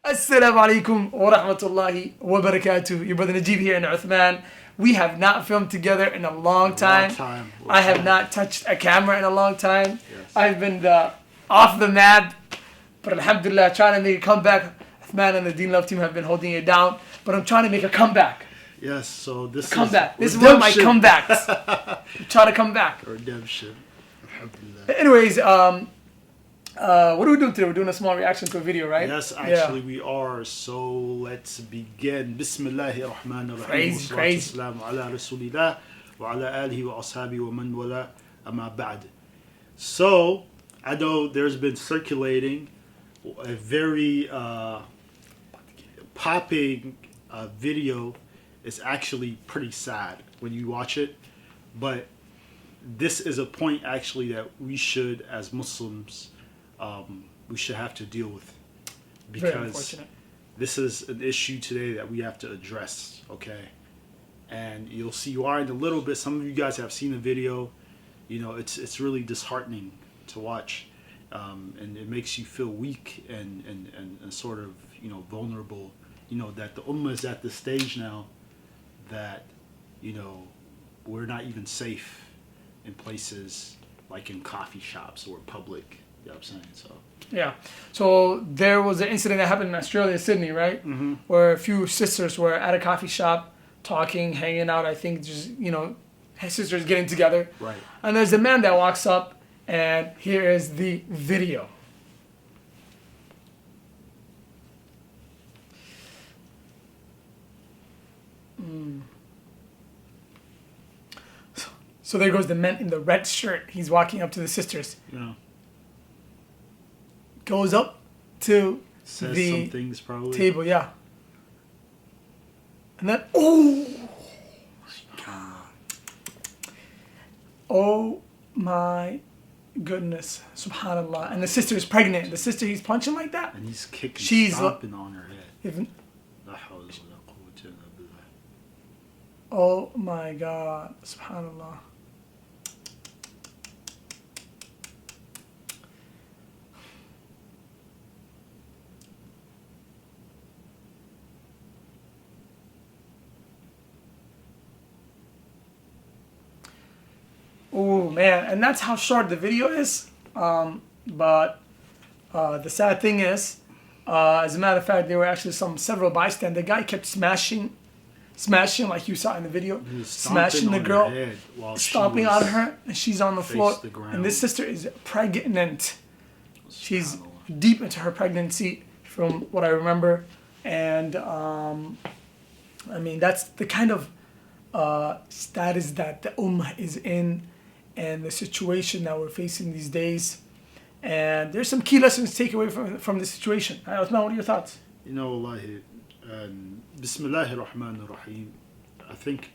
Assalamu alaikum wa rahmatullahi wa barakatuh. Your brother Najib here and Uthman. We have not filmed together in a long time. I have not touched a camera in a long time. Yes. I've been off the map, but alhamdulillah, trying to make a comeback. Uthman and the Deen Love team have been holding it down, but I'm trying to make a comeback. Yes, so this Comeback. is This is one of my comebacks. I'm trying to come back. Redemption. Alhamdulillah. Anyways, what are we doing today? We're doing a small reaction to a video, right? Yes, actually we are. So let's begin. Bismillahir Rahmanir Rahim. Crazy. Wassalamu ala Rasulillah wa ala alihi wa ashabi wa man wala amma ba'd. So, I know there's been circulating a very popping video. It's actually pretty sad when you watch it, but this is a point actually that we should, as Muslims, we should have to deal with, because this is an issue today that we have to address. Okay, and you'll see why in a little bit. Some of you guys have seen the video. You know, it's really disheartening to watch, and it makes you feel weak and sort of, you know, vulnerable. You know, that the ummah is at the stage now that, you know, we're not even safe in places like in coffee shops or public. You know what I'm saying? So yeah. So there was an incident that happened in Australia, Sydney, right? Mm-hmm. Where a few sisters were at a coffee shop talking, hanging out. I think just, you know, sisters getting together. Right. And there's a man that walks up, and here is the video. So there goes the man in the red shirt. He's walking up to the sisters. Yeah. Goes up to Says the some things probably. table, yeah. And then, oh my goodness, subhanallah. And the sister is pregnant. The sister he's punching like that. And he's kicking, She's stomping on her head. Even, La hawla wa la quwwata illa billah. oh my God, subhanallah. Oh man, and that's how short the video is. But the sad thing is, as a matter of fact, there were actually several bystanders. The guy kept smashing like you saw in the video, He was smashing the on girl, her head while she stomping was on her, and she's on the floor. the ground. And this sister is pregnant. She's Subhanallah. deep into her pregnancy, from what I remember, and I mean that's the kind of status that the ummah is in, and the situation that we're facing these days. And there's some key lessons to take away from the situation. Uthman, what are your thoughts? You know, wallahi, Bismillahir Rahmanir Rahim. I think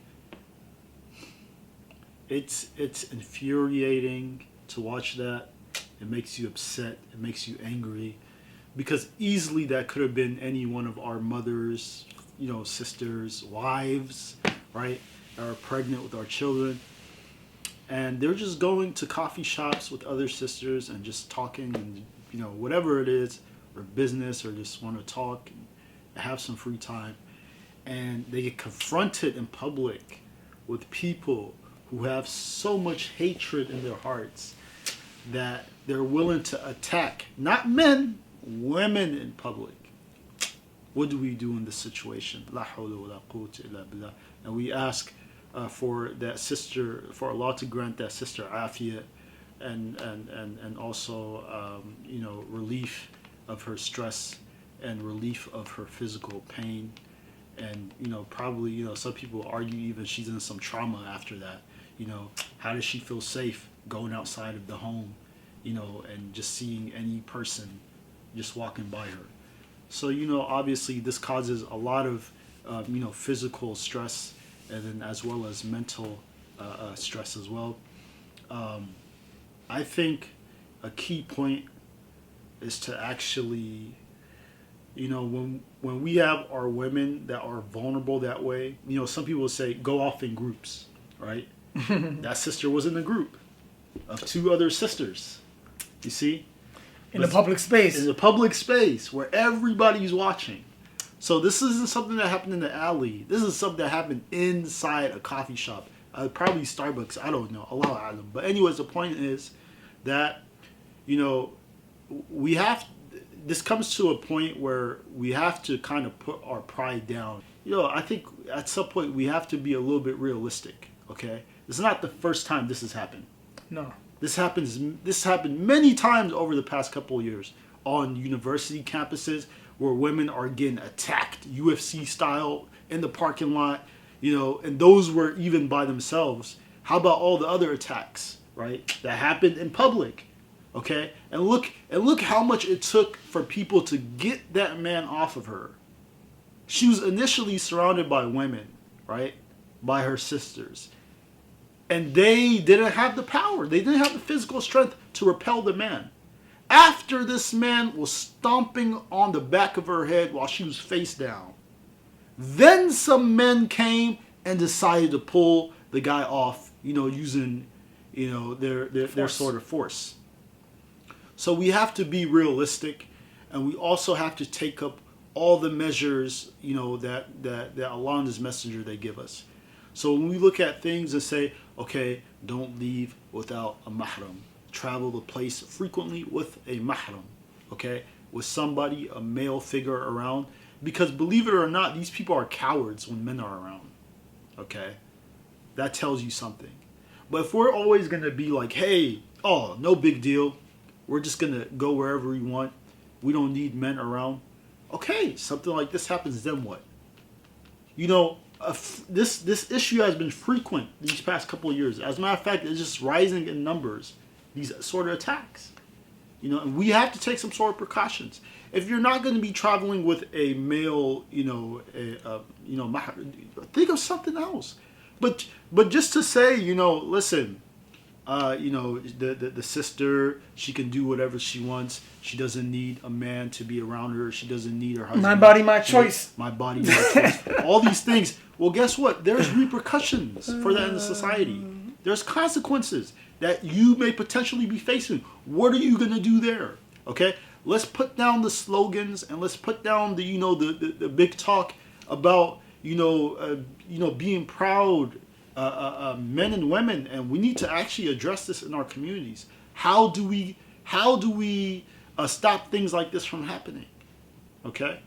it's infuriating to watch that. It makes you upset. It makes you angry, because easily that could have been any one of our mothers, you know, sisters, wives, right, that are pregnant with our children. And they're just going to coffee shops with other sisters and just talking, and, you know, whatever it is, or business, or just want to talk and have some free time. And they get confronted in public with people who have so much hatred in their hearts that they're willing to attack, not men, women in public. What do we do in this situation? La hawla wa la quwwata illa billah. And we ask for that sister, for Allah to grant that sister afiyah, and also you know, relief of her stress and relief of her physical pain. And, you know, probably, you know, some people argue even she's in some trauma after that. You know, how does she feel safe going outside of the home, you know, and just seeing any person just walking by her? So, you know, obviously this causes a lot of you know, physical stress, and then as well as mental stress as well. I think a key point is to actually, you know, when we have our women that are vulnerable that way, you know, some people say go off in groups, right? That sister was in a group of two other sisters, you see? in a public space. In a public space where everybody's watching. So this isn't something that happened in the alley. This is something that happened inside a coffee shop. Probably Starbucks. I don't know. Allah Alam. But anyways, the point is that, you know, this comes to a point where we have to kind of put our pride down. You know, I think at some point we have to be a little bit realistic, okay? It's not the first time this has happened. No. This happened many times over the past couple of years on university campuses where women are getting attacked UFC style in the parking lot, you know, and those were even by themselves. How about all the other attacks, right? That happened in public. Okay? And look how much it took for people to get that man off of her. She was initially surrounded by women, right? By her sisters. And they didn't have the power. They didn't have the physical strength to repel the man. After this man was stomping on the back of her head while she was face down, then some men came and decided to pull the guy off, you know, using, you know, their sort of force. So we have to be realistic, and we also have to take up all the measures, you know, that Allah and His Messenger they give us. So when we look at things and say, okay, don't leave without a mahram. Travel the place frequently with a mahram, okay? With somebody, a male figure around. Because believe it or not, these people are cowards when men are around, okay? That tells you something. But if we're always going to be like, hey, oh, no big deal. We're just going to go wherever we want. We don't need men around. Okay, something like this happens, then what? You know, this issue has been frequent these past couple of years. As a matter of fact, it's just rising in numbers, these sort of attacks. You know, and we have to take some sort of precautions. If you're not going to be traveling with a male, you know, think of something else. But just to say, you know, listen, you know, the sister, she can do whatever she wants. She doesn't need a man to be around her. She doesn't need her husband. My body, my choice. My body, my choice. All these things. Well, guess what? There's repercussions for that in the society. There's consequences that you may potentially be facing. What are you going to do there? Okay? Let's put down the slogans and let's put down the, you know, the big talk about, you know, being proud men and women, and we need to actually address this in our communities. How do we stop things like this from happening? Okay?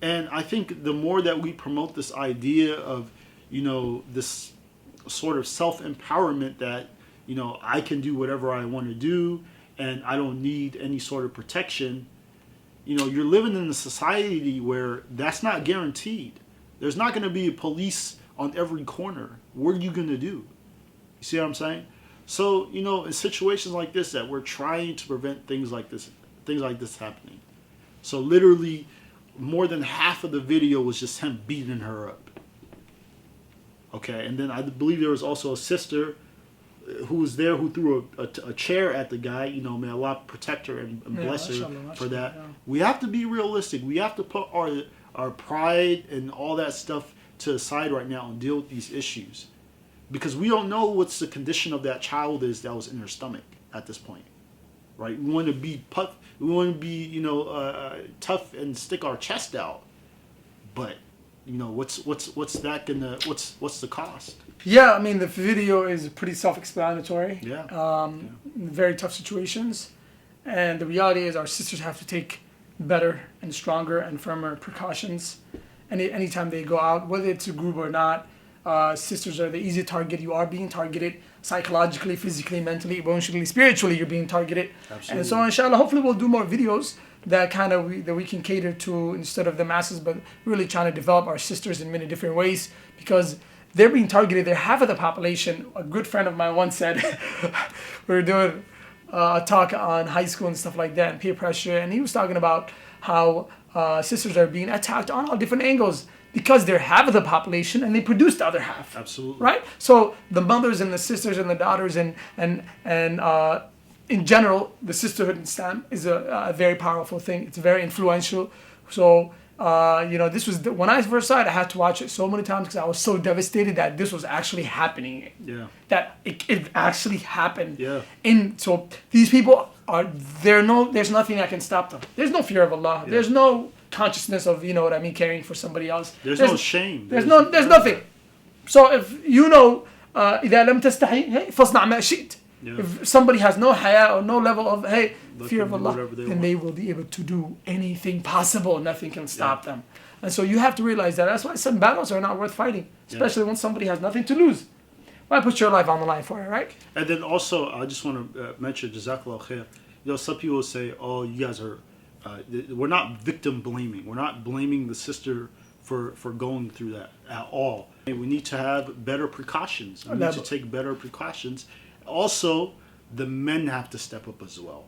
And I think the more that we promote this idea of, you know, this sort of self-empowerment that, you know, I can do whatever I want to do and I don't need any sort of protection, you know, you're living in a society where that's not guaranteed. There's not going to be a police on every corner. What are you going to do? You see what I'm saying? So, you know, in situations like this that we're trying to prevent things like this happening. So literally more than half of the video was just him beating her up. Okay, and then I believe there was also a sister who was there who threw a chair at the guy. You know, may Allah protect her and bless her for that. Yeah. We have to be realistic. We have to put our pride and all that stuff to the side right now and deal with these issues, because we don't know what's the condition of that child is that was in her stomach at this point, right? We want to be you know, tough and stick our chest out, but you know, what's the cost? Yeah, I mean, the video is pretty self-explanatory. Yeah. Very tough situations, and the reality is our sisters have to take better and stronger and firmer precautions. Anytime they go out, whether it's a group or not, sisters are the easy target. You are being targeted psychologically, physically, mentally, emotionally, spiritually. You're being targeted. Absolutely. And so, inshallah, hopefully we'll do more videos that we can cater to instead of the masses, but really trying to develop our sisters in many different ways, because they're being targeted. They're half of the population. A good friend of mine once said, we were doing a talk on high school and stuff like that, and peer pressure, and he was talking about how sisters are being attacked on all different angles because they're half of the population and they produce the other half. Absolutely. Right? So the mothers and the sisters and the daughters and in general, the sisterhood in Islam is a very powerful thing. It's very influential. So, you know, this was when I first saw it, I had to watch it so many times because I was so devastated that this was actually happening. Yeah. That it actually happened. Yeah. So these people there's nothing that can stop them. There's no fear of Allah. Yeah. There's no consciousness of, you know what I mean, caring for somebody else. There's no shame. There's nothing. So if you know, إذا لم تستحي فاصنع ما شئت. If somebody has no haya or no level of fear of Allah, then they will be able to do anything possible. Nothing can stop them. And so you have to realize that. That's why some battles are not worth fighting, especially when somebody has nothing to lose. Why put your life on the line for it, right? And then also, I just want to mention, Jazakallah khair. Some people say, "Oh, you guys are," we're not victim blaming. We're not blaming the sister for going through that at all. We need to have better precautions. We need to take better precautions. Also, the men have to step up as well.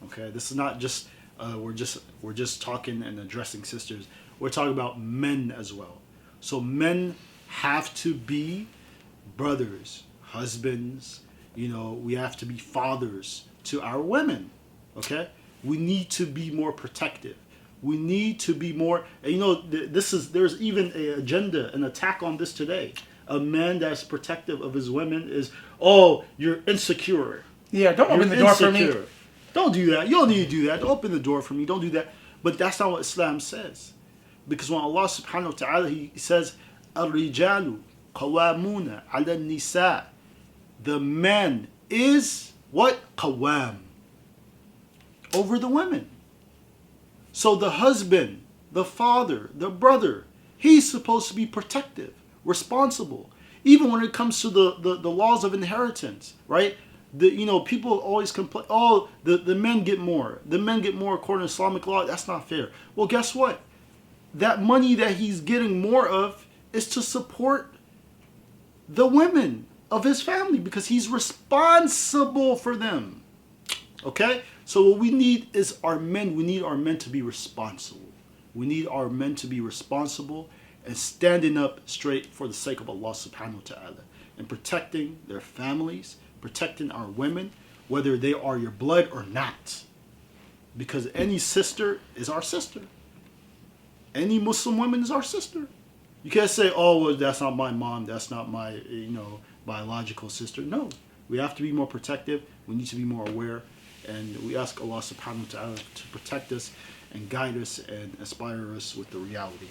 Okay, this is not just we're just talking and addressing sisters. We're talking about men as well. So men have to be brothers, husbands. We have to be fathers to our women. Okay, we need to be more protective. We need to be more. There's even an agenda, an attack on this today. A man that's protective of his women is, oh, you're insecure. Yeah, don't open the door for me. Don't do that. You don't need to do that. Don't open the door for me. Don't do that. But that's not what Islam says. Because when Allah subhanahu wa ta'ala, He says, الرجال قوامون على النساء. The man is what? Qawam. Over the women. So the husband, the father, the brother, he's supposed to be protective, responsible. Even when it comes to the laws of inheritance, right? People always complain, oh, the men get more. The men get more according to Islamic law. That's not fair. Well, guess what? That money that he's getting more of is to support the women of his family because he's responsible for them. Okay? So what we need is our men. We need our men to be responsible. We need our men to be responsible and standing up straight for the sake of Allah subhanahu wa ta'ala and protecting their families, protecting our women, whether they are your blood or not. Because any sister is our sister. Any Muslim woman is our sister. You can't say, oh, well, that's not my mom, that's not my biological sister. No. We have to be more protective. We need to be more aware. And we ask Allah subhanahu wa ta'ala to protect us and guide us and inspire us with the reality.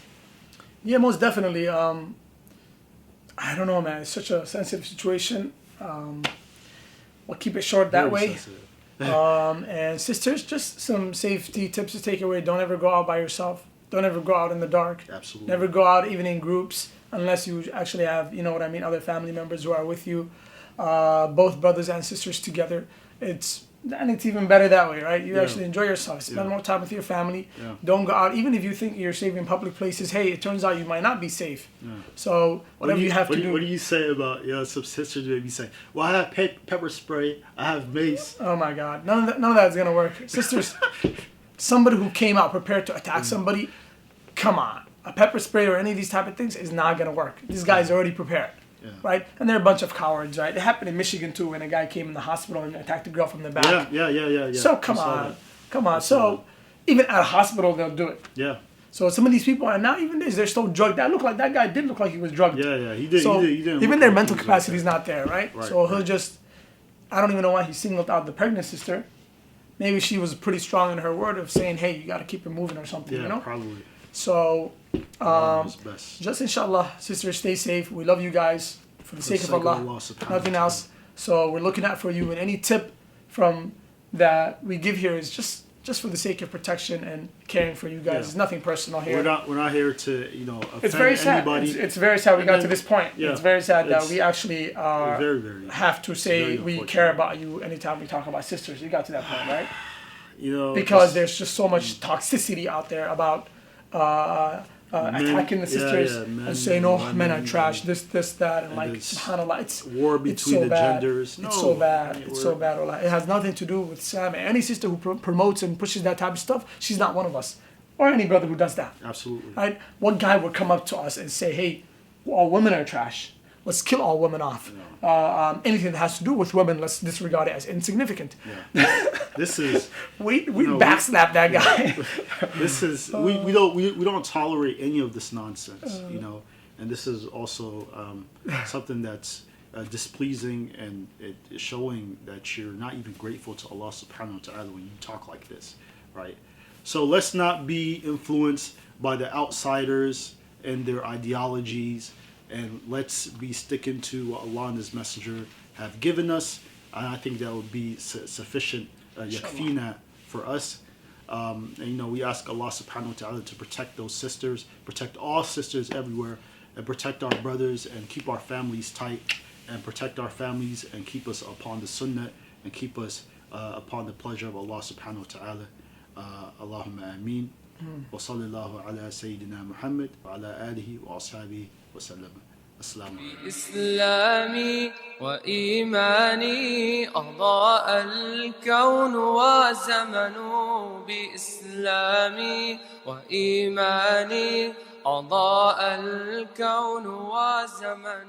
Yeah, most definitely. I don't know, man. It's such a sensitive situation. We'll keep it short that way. And sisters, just some safety tips to take away. Don't ever go out by yourself. Don't ever go out in the dark. Absolutely. Never go out even in groups unless you actually have, other family members who are with you. Both brothers and sisters together. It's even better that way, right? You actually enjoy yourself. Spend more time with your family. Yeah. Don't go out. Even if you think you're safe in public places, hey, it turns out you might not be safe. Yeah. So whatever you have to do. What do you say about, some sisters maybe say, well, I have pepper spray, I have mace. Oh my God. None of that's going to work. Sisters, somebody who came out prepared to attack somebody, come on. A pepper spray or any of these type of things is not going to work. This guy's already prepared. Yeah. Right? And they're a bunch of cowards, right? It happened in Michigan too when a guy came in the hospital and attacked a girl from the back. Yeah. So come on. So even at a hospital they'll do it. Yeah. So some of these people are not even this, they're still drugged. That guy did look like he was drugged. Yeah, he did. So he didn't even their mental capacity is not there, right? So he'll just, I don't even know why he singled out the pregnant sister. Maybe she was pretty strong in her word of saying, hey, you got to keep her moving or something, Yeah, probably. So, just inshallah, sisters, stay safe. We love you guys for the sake of Allah, nothing else. So we're looking out for you, and any tip from that we give here is just for the sake of protection and caring for you guys. It's nothing personal here. We're not here to offend it's very sad. Anybody. It's very sad we got to this point. Yeah, it's very sad that we actually very, very, have to say we care about you anytime we talk about sisters. You got to that point, right? Because there's just so much toxicity out there about attacking the sisters and saying, "Oh, men are trash." This, that, and like, subhanallah, it's war between the genders. It's so bad. It's so bad. It has nothing to do with Islam. Any sister who promotes and pushes that type of stuff, she's not one of us, or any brother who does that. Absolutely. Right? What guy would come up to us and say, "Hey, all women are trash. Let's kill all women off. Anything that has to do with women, let's disregard it as insignificant." Yeah. This is we backslap that guy. This is we don't tolerate any of this nonsense, and this is also something that's displeasing, and it is showing that you're not even grateful to Allah subhanahu wa ta'ala when you talk like this, right? So let's not be influenced by the outsiders and their ideologies, and let's be sticking to what Allah and His Messenger have given us. And I think that would be sufficient yakfina for us. And we ask Allah subhanahu wa ta'ala to protect those sisters, protect all sisters everywhere, and protect our brothers, and keep our families tight, and protect our families, and keep us upon the sunnah, and keep us upon the pleasure of Allah subhanahu wa ta'ala. Allahumma ameen. Wa sallallahu ala Sayyidina Muhammad wa ala alihi wa ashabihi wa sallam. Assalamu alaikum. بإسلامي وإيماني أضاء الكون وزمن بإسلامي وإيماني أضاء الكون وزمن